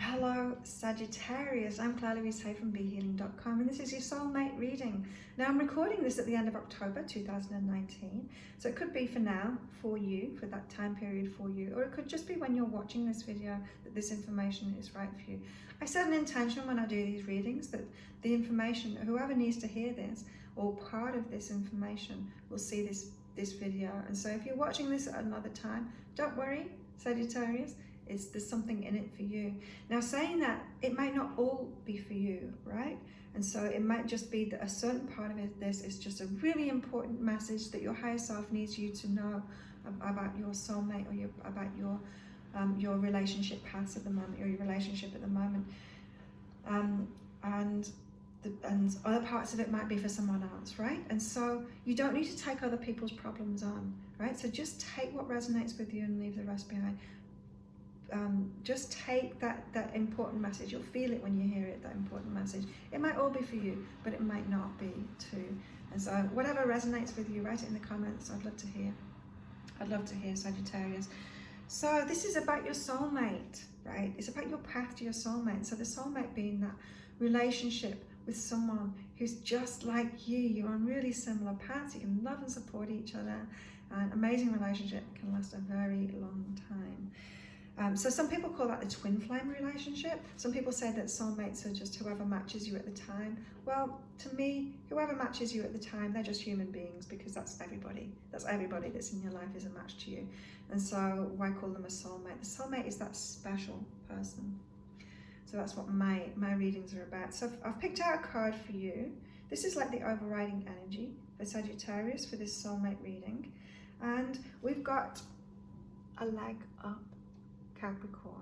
Hello Sagittarius, I'm Claire Louise Hay from BeHealing.com and this is your soulmate reading. Now I'm recording this at the end of October 2019, so it could be for now, for you, for that time period for you, or it could just be when you're watching this video that this information is right for you. I set an intention when I do these readings that the information, whoever needs to hear this or part of this information will see this video. And so if you're watching this at another time, don't worry, Sagittarius, there's something in it for you. Now saying that, it might not all be for you, right? And so it might just be that a certain part of this is just a really important message that your higher self needs you to know about your soulmate or about your relationship paths at the moment, or your relationship at the moment. And other parts of it might be for someone else, right? And so you don't need to take other people's problems on, right? So just take what resonates with you and leave the rest behind. Just take that important message. You'll feel it when you hear it, that important message. It might all be for you, but it might not be too. And so whatever resonates with you, write it in the comments. I'd love to hear. I'd love to hear, Sagittarius. So this is about your soulmate, right? It's about your path to your soulmate. So the soulmate being that relationship with someone who's just like you. You're on really similar paths. You can love and support each other. An amazing relationship can last a very long time. So some people call that the twin flame relationship. Some people say that soulmates are just whoever matches you at the time. Well, to me, whoever matches you at the time, they're just human beings, because that's everybody. That's everybody that's in your life is a match to you. And so why call them a soulmate? The soulmate is that special person. So that's what my readings are about. So I've picked out a card for you. This is like the overriding energy for Sagittarius for this soulmate reading. And we've got a leg up, Capricorn.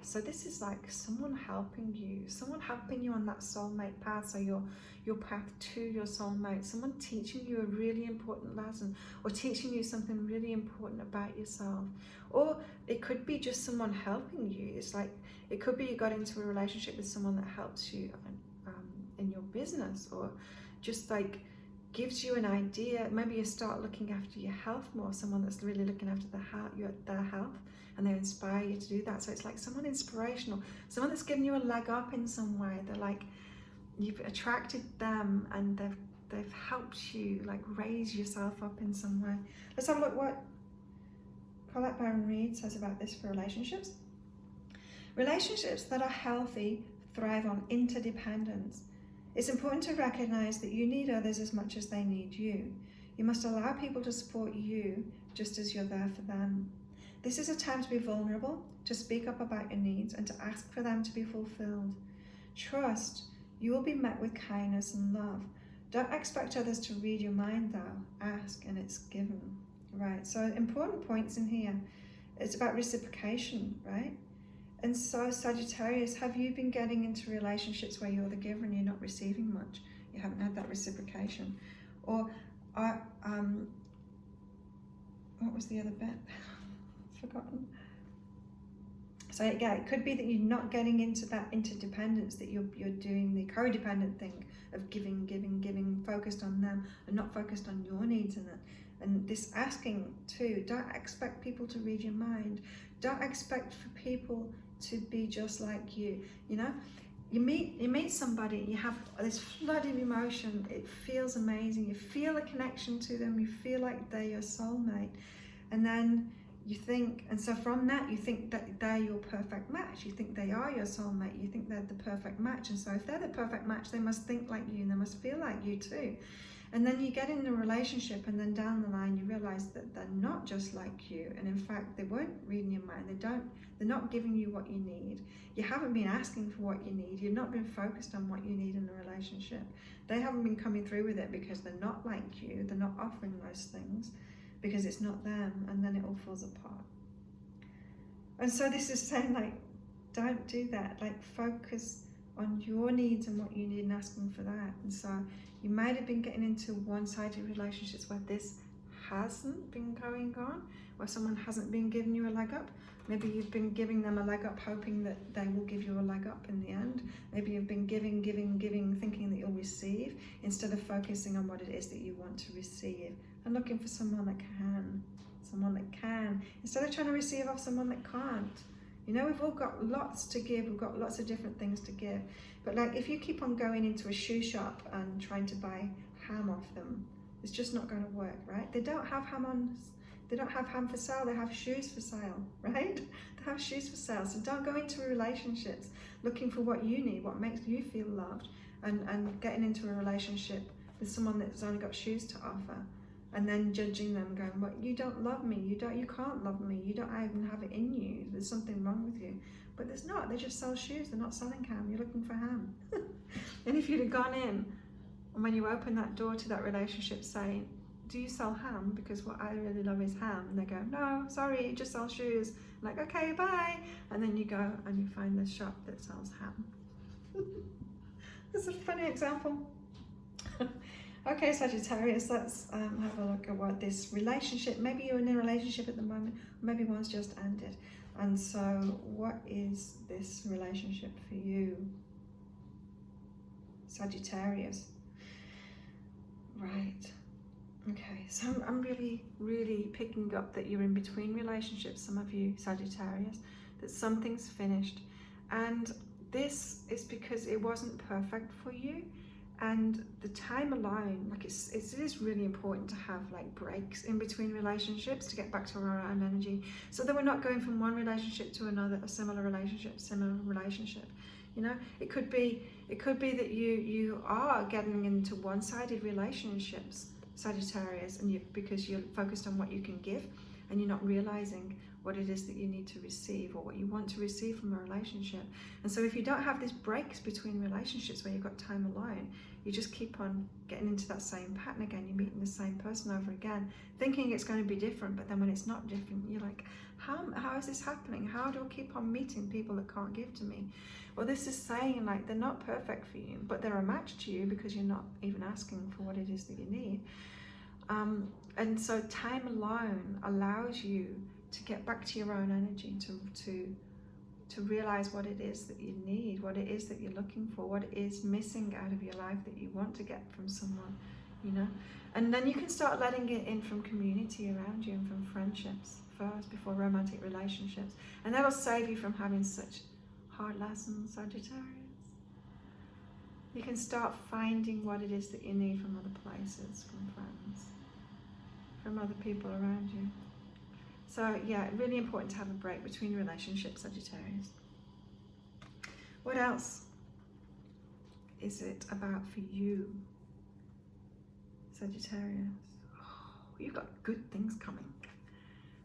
So this is like someone helping you on that soulmate path. So your path to your soulmate, someone teaching you a really important lesson, or teaching you something really important about yourself. Or it could be just someone helping you. It's like, it could be you got into a relationship with someone that helps you in your business, or just like gives you an idea. Maybe you start looking after your health more, someone that's really looking after their health, and they inspire you to do that. So it's like someone inspirational, someone that's giving you a leg up in some way. They're like, you've attracted them and they've helped you like raise yourself up in some way. Let's have a look what Colette Baron-Reid says about this for relationships. Relationships that are healthy thrive on interdependence. It's important to recognize that you need others as much as they need you. You must allow people to support you just as you're there for them. This is a time to be vulnerable, to speak up about your needs, and to ask for them to be fulfilled. Trust you will be met with kindness and love. Don't expect others to read your mind though. Ask and it's given. Right, so important points in here. It's about reciprocation, right? And so Sagittarius, have you been getting into relationships where you're the giver and you're not receiving much? You haven't had that reciprocation. Or what was the other bit? Forgotten. So yeah, it could be that you're not getting into that interdependence, that you're doing the codependent thing of giving, focused on them and not focused on your needs in it. And this asking too, don't expect people to read your mind. Don't expect for people to be just like you. You know, you meet somebody, you have this flood of emotion, it feels amazing, you feel a connection to them, you feel like they're your soulmate, and then you think, and so from that you think that they're your perfect match, you think they are your soulmate, you think they're the perfect match, and so if they're the perfect match, they must think like you and they must feel like you too. And then you get in a relationship, and then down the line you realize that they're not just like you, and in fact they weren't reading your mind, they're not giving you what you need. You haven't been asking for what you need, you've not been focused on what you need in the relationship. They haven't been coming through with it because they're not like you, they're not offering those things because it's not them, and then it all falls apart. And so this is saying, like, don't do that. Like, focus on your needs and what you need and asking for that. And so you might have been getting into one-sided relationships where this hasn't been going on, where someone hasn't been giving you a leg up. Maybe you've been giving them a leg up hoping that they will give you a leg up in the end. Maybe you've been giving, thinking that you'll receive, instead of focusing on what it is that you want to receive and looking for someone that can, instead of trying to receive off someone that can't. You know, we've all got lots to give. We've got lots of different things to give. But like, if you keep on going into a shoe shop and trying to buy ham off them, it's just not going to work, right? They don't have ham on. They don't have ham for sale. They have shoes for sale, right? They have shoes for sale. So don't go into relationships looking for what you need, what makes you feel loved, and getting into a relationship with someone that's only got shoes to offer, and then judging them, going, "Well, you don't love me. You can't love me. You don't even have it in you. There's something wrong with you." But there's not. They just sell shoes. They're not selling ham. You're looking for ham. And if you'd have gone in, and when you open that door to that relationship, saying, "Do you sell ham? Because what I really love is ham." And they go, "No, sorry, just sell shoes." I'm like, "Okay, bye." And then you go and you find the shop that sells ham. That's a funny example. Okay, Sagittarius, let's have a look at what this relationship, maybe you're in a relationship at the moment, or maybe one's just ended. And so what is this relationship for you, Sagittarius? Right. Okay, so I'm really picking up that you're in between relationships, some of you Sagittarius, that something's finished. And this is because it wasn't perfect for you. And the time alone, like it is really important to have like breaks in between relationships to get back to our own energy, so that we're not going from one relationship to another, a similar relationship. You know, it could be that you are getting into one-sided relationships, Sagittarius, and because you're focused on what you can give, and you're not realizing what it is that you need to receive or what you want to receive from a relationship. And so if you don't have these breaks between relationships where you've got time alone, you just keep on getting into that same pattern again. You're meeting the same person over again, thinking it's going to be different, but then when it's not different, you're like, how is this happening? How do I keep on meeting people that can't give to me? Well, this is saying like they're not perfect for you, but they're a match to you because you're not even asking for what it is that you need. And so time alone allows you to get back to your own energy, to realize what it is that you need, what it is that you're looking for, what it is missing out of your life that you want to get from someone, you know. And then you can start letting it in from community around you and from friendships first before romantic relationships, and that'll save you from having such hard lessons, Sagittarius. You can start finding what it is that you need from other places, from friends, from other people around you. So yeah, really important to have a break between relationships, Sagittarius. What else is it about for you, Sagittarius? Oh, you've got good things coming.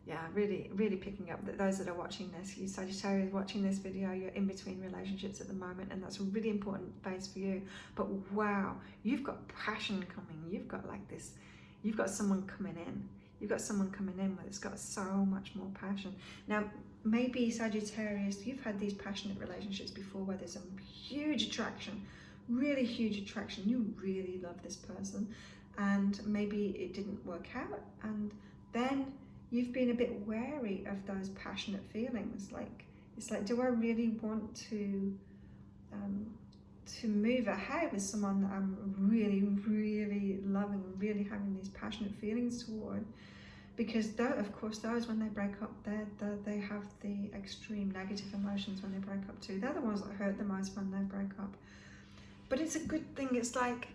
Yeah, really picking up that those that are watching this, you Sagittarius watching this video, you're in between relationships at the moment, and that's a really important phase for you. But wow, you've got passion coming. You've got like this, you've got someone coming in. You've got someone coming in where it's got so much more passion. Now, maybe Sagittarius, you've had these passionate relationships before where there's a huge attraction, really huge attraction. You really love this person, and maybe it didn't work out, and then you've been a bit wary of those passionate feelings. Like, it's like, do I really want to move ahead with someone that I'm really loving, really having these passionate feelings toward? Because of course those, when they break up, they have the extreme negative emotions when they break up too. They're the ones that hurt the most when they break up. But it's a good thing. It's like,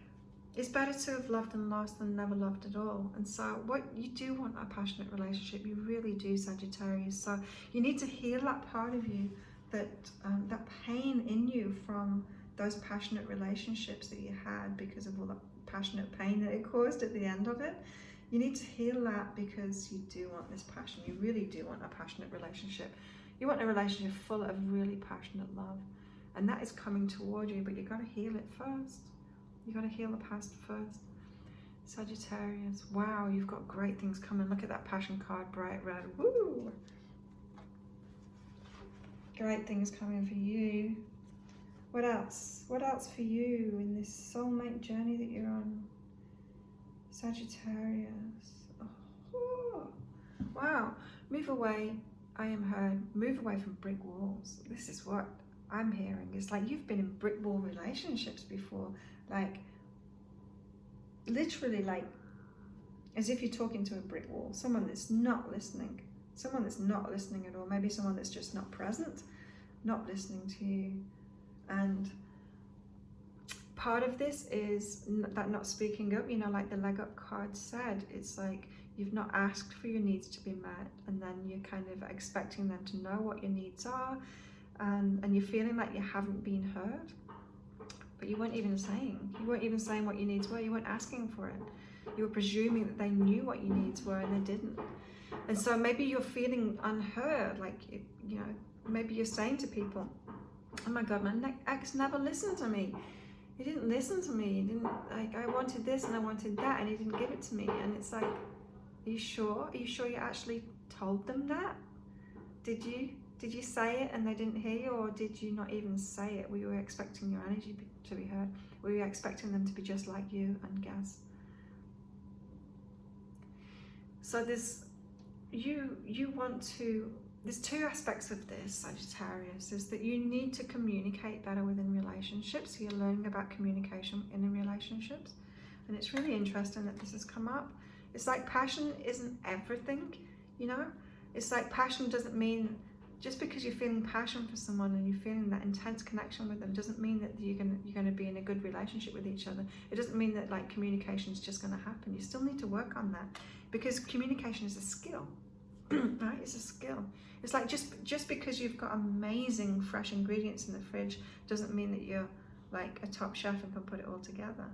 it's better to have loved and lost than never loved at all. And so what you do want a passionate relationship, you really do, Sagittarius. So you need to heal that part of you, that pain in you from those passionate relationships that you had because of all that passionate pain that it caused at the end of it. You need to heal that, because you do want this passion. You really do want a passionate relationship. You want a relationship full of really passionate love, and that is coming toward you, but you've got to heal it first. You've got to heal the past first. Sagittarius, wow, you've got great things coming. Look at that passion card, bright red. Woo! Great things coming for you. What else? What else for you in this soulmate journey that you're on, Sagittarius? Oh, wow. Move away. I am heard. Move away from brick walls. This is what I'm hearing. It's like you've been in brick wall relationships before. Like, literally, like, as if you're talking to a brick wall. Someone that's not listening. someone that's not listening at all, maybe someone that's just not present, not listening to you. And part of this is that not speaking up, like the leg up card said, it's like you've not asked for your needs to be met, and then you're kind of expecting them to know what your needs are, and you're feeling like you haven't been heard, but you weren't even saying what your needs were. You weren't asking for it. You were presuming that they knew what your needs were, and they didn't. And so maybe you're feeling unheard, like, maybe you're saying to people, oh my God, my ex never listened to me. He didn't listen to me. He didn't, like, I wanted this and I wanted that, and he didn't give it to me. And it's like, are you sure? Are you sure you actually told them that? Did you say it and they didn't hear you, or did you not even say it? Were you expecting your energy to be heard? Were you expecting them to be just like you and guess? So there's two aspects of this, Sagittarius, is that you need to communicate better within relationships. So you're learning about communication in relationships. And it's really interesting that this has come up. It's like passion isn't everything, It's like passion doesn't mean, just because you're feeling passion for someone and you're feeling that intense connection with them, doesn't mean that you're going to be in a good relationship with each other. It doesn't mean that like communication is just going to happen. You still need to work on that, because communication is a skill, right? It's a skill. It's like just because you've got amazing fresh ingredients in the fridge doesn't mean that you're like a top chef and can put it all together.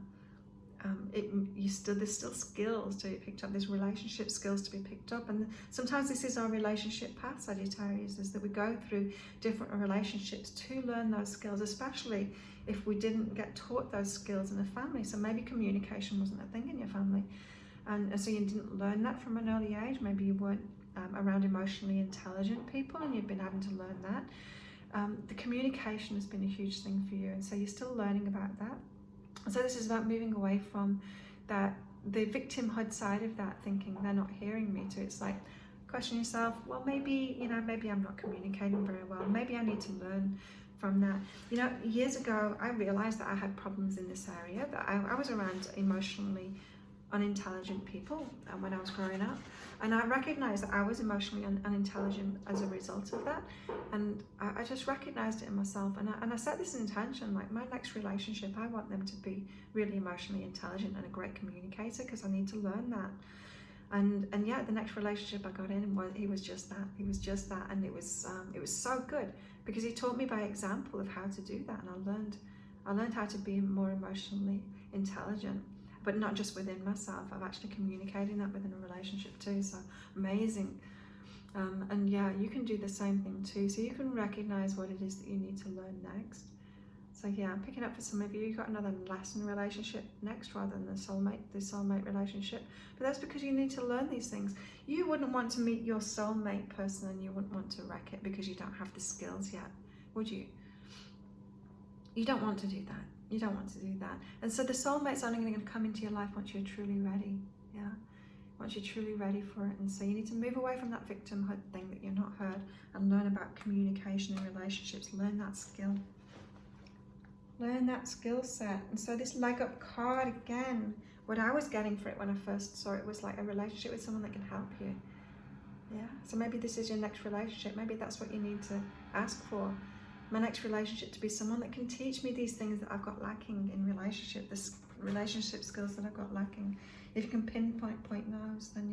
There's still skills to be picked up. There's relationship skills to be picked up, and sometimes this is our relationship path, Sagittarius, is that we go through different relationships to learn those skills, especially if we didn't get taught those skills in a family. So maybe communication wasn't a thing in your family, and so you didn't learn that from an early age. Maybe you weren't around emotionally intelligent people, and you've been having to learn that. The communication has been a huge thing for you, and so you're still learning about that. So this is about moving away from that, the victimhood side of that, thinking they're not hearing me, to it's like, question yourself, well, maybe I'm not communicating very well. Maybe I need to learn from that. Years ago, I realized that I had problems in this area, that I was around emotionally unintelligent people when I was growing up, and I recognized that I was emotionally unintelligent as a result of that, and I just recognized it in myself, and I set this intention, like my next relationship, I want them to be really emotionally intelligent and a great communicator, because I need to learn that. And yeah, the next relationship I got in, he was just that, and it was so good, because he taught me by example of how to do that, and I learned how to be more emotionally intelligent, but not just within myself. I'm actually communicating that within a relationship too. So amazing. And yeah, you can do the same thing too. So you can recognize what it is that you need to learn next. So yeah, I'm picking up for some of you, you've got another lesson relationship next rather than the soulmate relationship. But that's because you need to learn these things. You wouldn't want to meet your soulmate person and you wouldn't want to wreck it because you don't have the skills yet, would you? You don't want to do that. You don't want to do that. And so the soulmate's only going to come into your life once you're truly ready. Yeah, once you're truly ready for it. And so you need to move away from that victimhood thing that you're not heard, and learn about communication in relationships. Learn that skill. Learn that skill set. And so this leg up card, again, what I was getting for it when I first saw it was like a relationship with someone that can help you. Yeah, so maybe this is your next relationship. Maybe that's what you need to ask for. My next relationship to be someone that can teach me these things that I've got lacking in relationship, this relationship skills that I've got lacking. If you can pinpoint those, then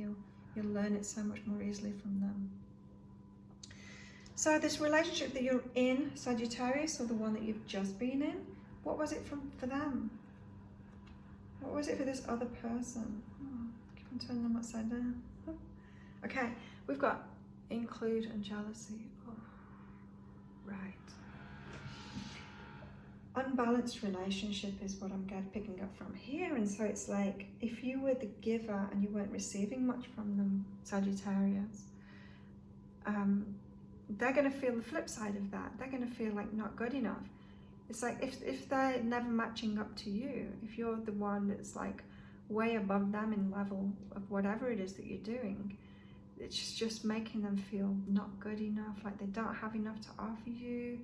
you'll learn it so much more easily from them. So this relationship that you're in, Sagittarius, or the one that you've just been in, what was it for them? What was it for this other person? Keep on turning them upside down. Okay, we've got include and jealousy. Oh, right. Unbalanced relationship is what I'm picking up from here. And so it's like, if you were the giver and you weren't receiving much from them, Sagittarius, they're going to feel the flip side of that. They're going to feel like not good enough. It's like if they're never matching up to you, if you're the one that's like way above them in level of whatever it is that you're doing, it's just making them feel not good enough, like they don't have enough to offer you,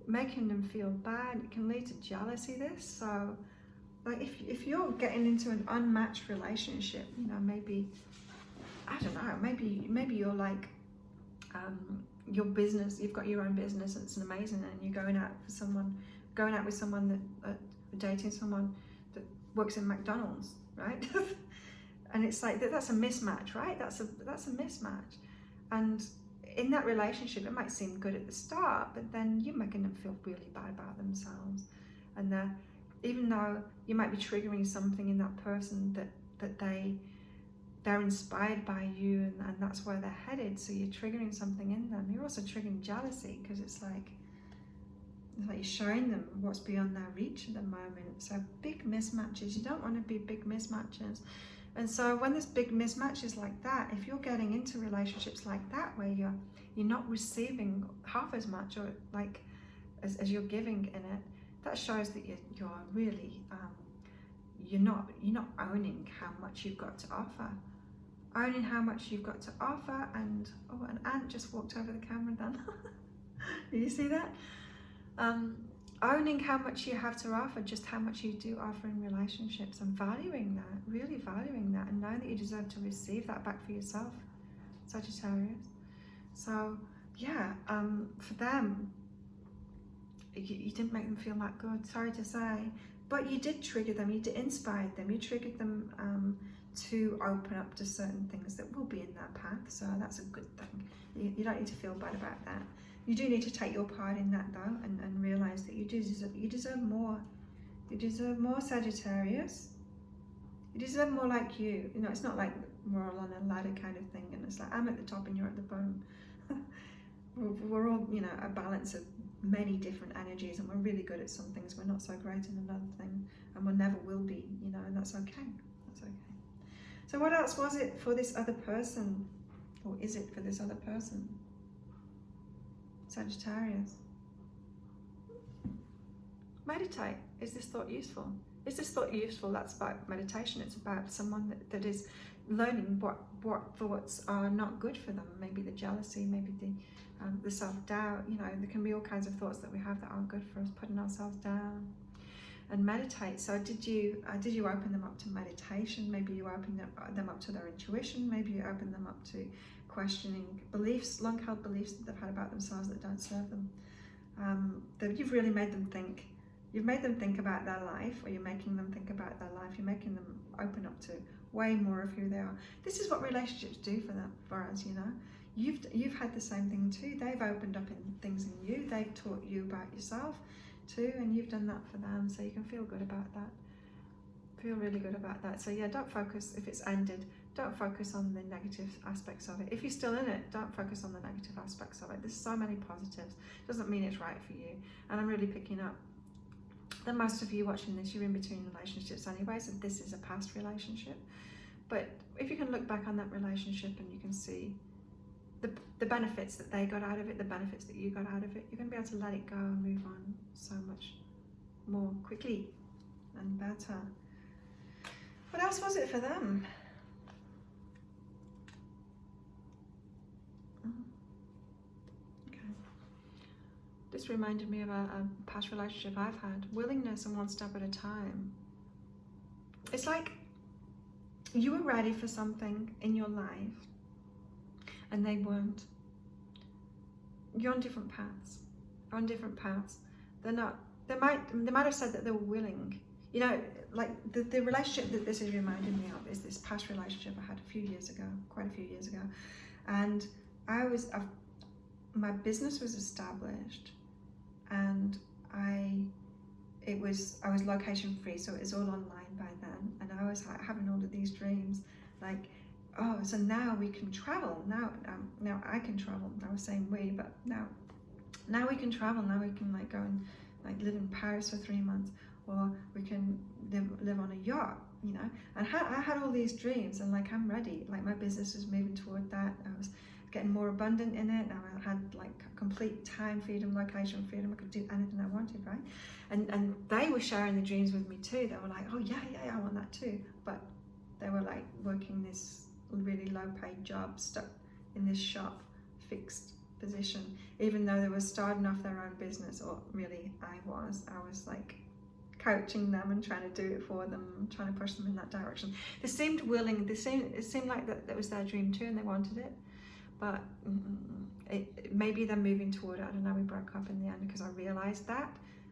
making them feel bad. It can lead to jealousy, this. So like if you're getting into an unmatched relationship, maybe, I don't know, maybe you're like your business, you've got your own business, and it's amazing, and you're going out with someone that dating someone that works in McDonald's, right? And it's like that's a mismatch, right? That's a mismatch. And in that relationship, it might seem good at the start, but then you're making them feel really bad about themselves. And even though you might be triggering something in that person that they're inspired by you, and that's where they're headed, so you're triggering something in them. You're also triggering jealousy, because it's like you're showing them what's beyond their reach at the moment. So big mismatches, you don't want to be big mismatches. And so when there's big mismatches like that, if you're getting into relationships like that where you're not receiving half as much, or like as you're giving in it, that shows that you're really you're not owning how much you've got to offer. Owning how much you've got to offer. And an ant just walked over the camera then. Did you see that? Owning how much you have to offer, just how much you do offer in relationships, and valuing that, really valuing that, and knowing that you deserve to receive that back for yourself, Sagittarius. So yeah, for them, you didn't make them feel that good, sorry to say, but you did trigger them, you did inspire them, you triggered them to open up to certain things that will be in that path. So that's a good thing. You don't need to feel bad about that. You do need to take your part in that though, and realize that you deserve more. You deserve more, Sagittarius. You deserve more like you. You know, it's not like we're all on a ladder kind of thing, and it's like I'm at the top and you're at the bottom. We're all, you know, a balance of many different energies, and we're really good at some things. We're not so great in another thing, and we never will be, you know, and that's okay. That's okay. So what else was it for this other person? Or is it for this other person? Sagittarius. Meditate. Is this thought useful? Is this thought useful? That's about meditation. It's about someone that is learning what thoughts are not good for them. Maybe the jealousy, maybe the self-doubt. You know, there can be all kinds of thoughts that we have that aren't good for us, putting ourselves down. And meditate. So did you open them up to meditation? Maybe you opened them up to their intuition. Maybe you opened them up to questioning beliefs, long-held beliefs that they've had about themselves that don't serve them. That you've really made them think. You've made them think about their life, or you're making them think about their life. You're making them open up to way more of who they are. This is what relationships do for us, you know. You've had the same thing too. They've opened up in things in you. They've taught you about yourself too, and you've done that for them. So you can feel good about that. Feel really good about that. So yeah, don't focus if it's ended. Don't focus on the negative aspects of it. If you're still in it, don't focus on the negative aspects of it. There's so many positives. Doesn't mean it's right for you. And I'm really picking up that most of you watching this, you're in between relationships anyway, so this is a past relationship. But if you can look back on that relationship and you can see the benefits that they got out of it, the benefits that you got out of it, you're going to be able to let it go and move on so much more quickly and better. What else was it for them? This reminded me of a past relationship I've had. Willingness and one step at a time. It's like you were ready for something in your life and they weren't. You're on different paths. On different paths. They're not. They might have said that they were willing. You know, like the relationship that this is reminding me of is this past relationship I had quite a few years ago, and my business was established. And I was location free, so it was all online by then. And I was having all of these dreams, like, oh, so now we can travel. Now I can travel. I was saying we, but now we can travel. Now we can like go and like live in Paris for 3 months, or we can live on a yacht, you know. And I had all these dreams, and like I'm ready. Like my business was moving toward that. I was getting more abundant in it. Now I had like complete time freedom, location freedom. I could do anything I wanted, right? And they were sharing the dreams with me too. They were like, oh yeah, I want that too. But they were like working this really low paid job, stuck in this shop, fixed position, even though they were starting off their own business, or really I was like coaching them and trying to do it for them, trying to push them in that direction. They seemed willing, it seemed like that was their dream too, and they wanted it. But maybe they're moving toward it. I don't know, we broke up in the end because I realised that,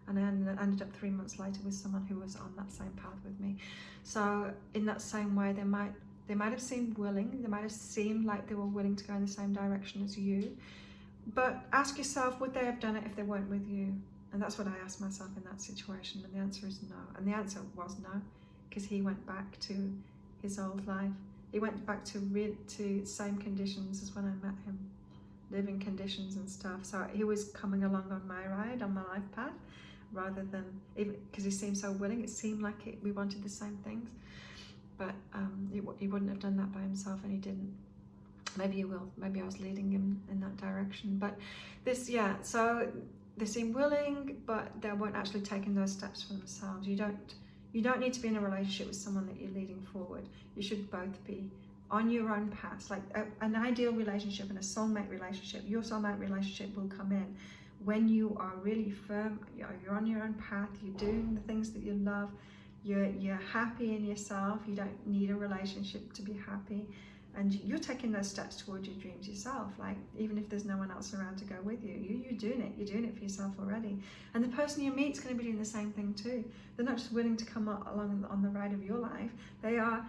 and then ended up 3 months later with someone who was on that same path with me. So in that same way, they might have seemed willing, they might have seemed like they were willing to go in the same direction as you, but ask yourself, would they have done it if they weren't with you? And that's what I asked myself in that situation, and the answer is no. And the answer was no, because he went back to his old life. He went back to same conditions as when I met him, living conditions and stuff. So he was coming along on my ride, on my life path, rather than, because he seemed so willing, it seemed like we wanted the same things. But he wouldn't have done that by himself, and he didn't. Maybe he will. Maybe I was leading him in that direction. But this, yeah, so they seem willing, but they weren't actually taking those steps for themselves. You don't need to be in a relationship with someone that you're leading forward. You should both be on your own paths. Like an ideal relationship and a soulmate relationship, your soulmate relationship will come in when you are really firm, you're on your own path, you're doing the things that you love, you're happy in yourself, you don't need a relationship to be happy, and you're taking those steps towards your dreams yourself. Like, even if there's no one else around to go with you, you're doing it for yourself already. And the person you meet is going to be doing the same thing too. They're not just willing to come along on the ride of your life, they are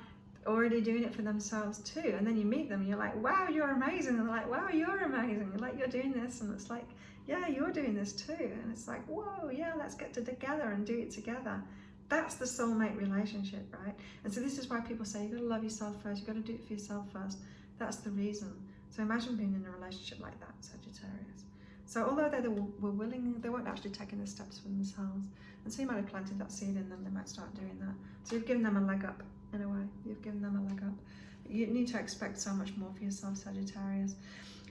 already doing it for themselves too. And then you meet them and you're like, wow, you're amazing, and they're like, wow, you're amazing, and like, you're doing this, and it's like, yeah, you're doing this too. And it's like, whoa, yeah, let's get together and do it together. That's the soulmate relationship, right? And so this is why people say, you've got to love yourself first, you've got to do it for yourself first. That's the reason. So imagine being in a relationship like that, Sagittarius. So although they were willing, they weren't actually taking the steps for themselves. And so you might have planted that seed in them, they might start doing that. So you've given them a leg up, in a way. You've given them a leg up. You need to expect so much more for yourself, Sagittarius.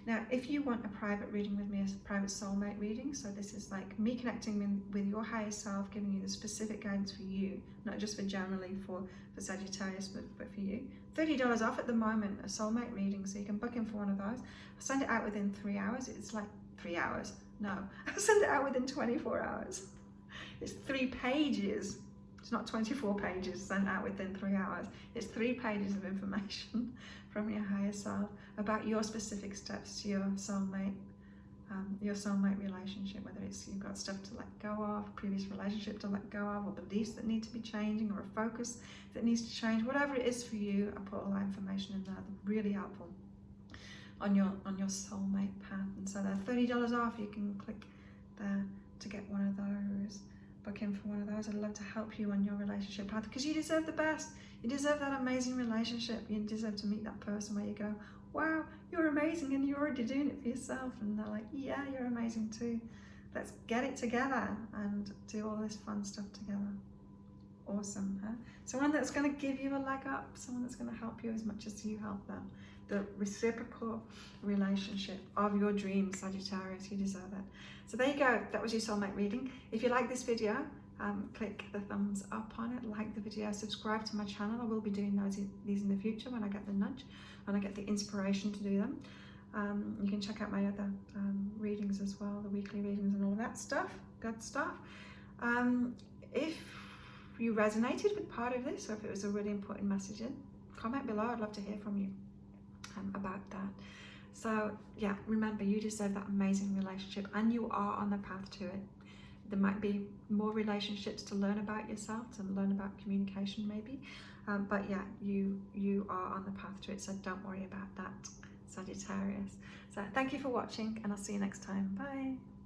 Now, if you want a private reading with me, a private soulmate reading, so this is like me connecting with your higher self, giving you the specific guidance for you, not just for generally for Sagittarius, but for you. $30 off at the moment, a soulmate reading, so you can book in for one of those. I'll send it out within 3 hours. It's like 3 hours. No, I'll send it out within 24 hours. It's 3 pages. It's not 24 pages sent out within 3 hours. It's 3 pages of information from your higher self about your specific steps to your soulmate relationship, whether it's you've got stuff to let go of, previous relationship to let go of, or beliefs that need to be changing, or a focus that needs to change, whatever it is for you. I put all that information in there, really helpful on your soulmate path. And so they're $30 off. You can click there to get one of those. Book in for one of those. I'd love to help you on your relationship path, because you deserve the best. You deserve that amazing relationship. You deserve to meet that person where you go, wow, you're amazing, and you're already doing it for yourself, and they're like, yeah, you're amazing too. Let's get it together and do all this fun stuff together. Awesome, huh? Someone that's going to give you a leg up, someone that's going to help you as much as you help them. The reciprocal relationship of your dreams, Sagittarius, you deserve it. So there you go, that was your soulmate reading. If you like this video, click the thumbs up on it, like the video, subscribe to my channel. I will be doing these in the future when I get the nudge, when I get the inspiration to do them. You can check out my other readings as well, the weekly readings and all that stuff, good stuff. If you resonated with part of this, or if it was a really important message, comment below. I'd love to hear from you about that. So yeah, remember, you deserve that amazing relationship, and you are on the path to it. There might be more relationships to learn about yourself, to learn about communication maybe, but yeah, you are on the path to it, so don't worry about that, Sagittarius. So thank you for watching, and I'll see you next time. Bye.